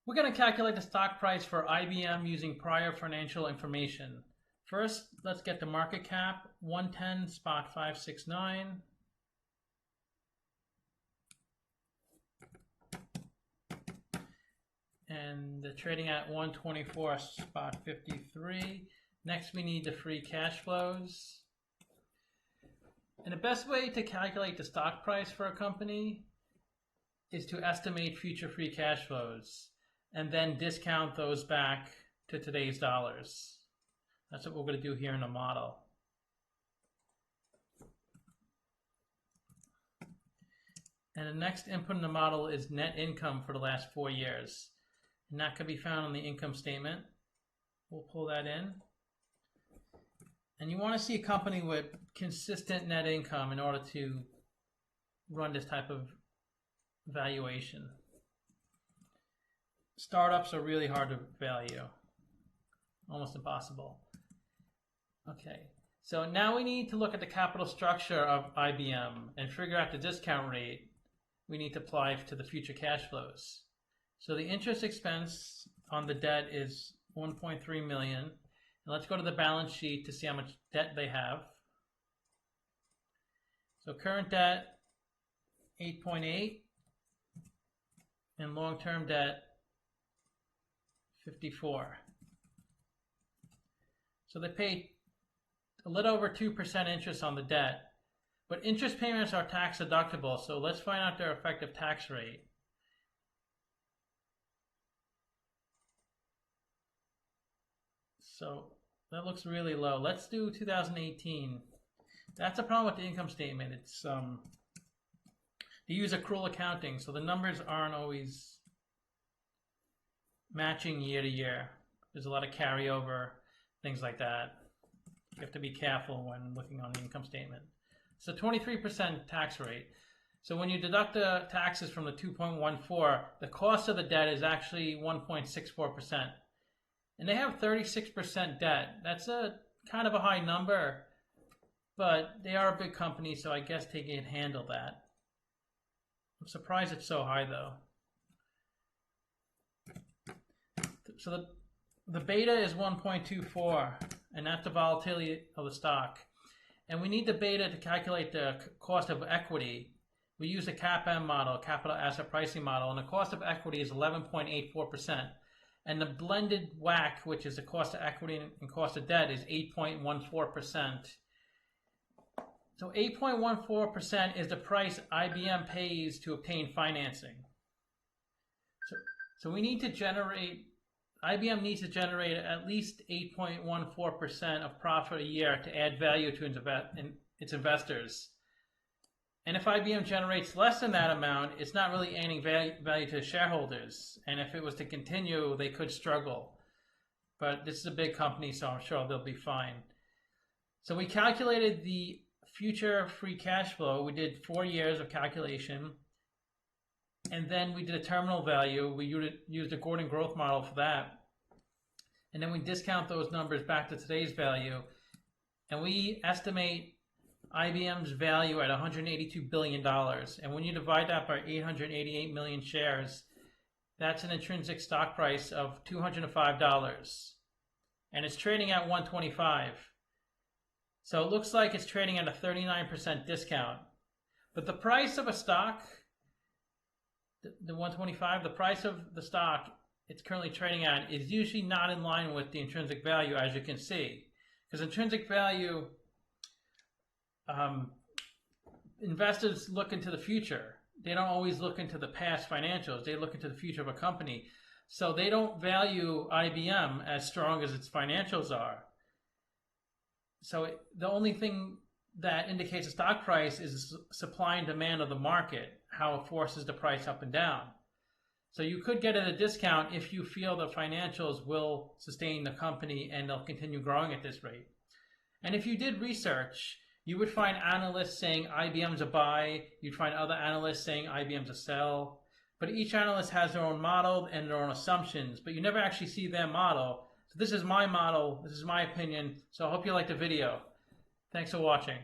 We're going to calculate the stock price for IBM using prior financial information. First, let's get the market cap, 110 spot 569. And the trading at 124 spot 53. Next, we need the free cash flows. And the best way to calculate the stock price for a company is to estimate future free cash flows and then discount those back to today's dollars. That's what we're going to do here in the model. And the next input in the model is net income for the last 4 years. And that can be found on the income statement. We'll pull that in. And you want to see a company with consistent net income in order to run this type of valuation. Startups are really hard to value, almost impossible. Okay, so now we need to look at the capital structure of IBM and figure out the discount rate we need to apply to the future cash flows. So the interest expense on the debt is 1.3 million. And let's go to the balance sheet to see how much debt they have. So current debt, 8.8, and long-term debt, 54. So they pay a little over 2% interest on the debt, but interest payments are tax deductible. So let's find out their effective tax rate. So that looks really low. Let's do 2018. That's a problem with the income statement. It's they use accrual accounting, so the numbers aren't always matching year to year. There's a lot of carryover, things like that. You have to be careful when looking on the income statement. So 23% tax rate. So when you deduct the taxes from the 2.14, the cost of the debt is actually 1.64%. And they have 36% debt. That's a kind of a high number, but they are a big company, so I guess they can handle that. I'm surprised it's so high, though. So the beta is 1.24, and that's the volatility of the stock. And we need the beta to calculate the cost of equity. We use the CAPM model, capital asset pricing model, and the cost of equity is 11.84%. And the blended WACC, which is the cost of equity and cost of debt, is 8.14%. So 8.14% is the price IBM pays to obtain financing. So we need to generate, IBM needs to generate at least 8.14% of profit a year to add value to its investors. And if IBM generates less than that amount, it's not really adding value to shareholders. And if it was to continue, they could struggle. But this is a big company, so I'm sure they'll be fine. So we calculated the future free cash flow. We did 4 years of calculation. And then we did a terminal value. We used a Gordon growth model for that. And then we discount those numbers back to today's value. And we estimate IBM's value at $182 billion. And when you divide that by 888 million shares, that's an intrinsic stock price of $205. And it's trading at 125. So it looks like it's trading at a 39% discount. But the price of a stock, the 125, the price of the stock it's currently trading at is usually not in line with the intrinsic value, as you can see. Because intrinsic value, investors look into the future. They don't always look into the past financials. They look into the future of a company. So they don't value IBM as strong as its financials are. So the only thing that indicates a stock price is supply and demand of the market, how it forces the price up and down. So you could get at a discount if you feel the financials will sustain the company and they'll continue growing at this rate. And if you did research, you would find analysts saying IBM's a buy. You'd find other analysts saying IBM's a sell. But each analyst has their own model and their own assumptions, but you never actually see their model. So this is my model. This is my opinion. So I hope you liked the video. Thanks for watching.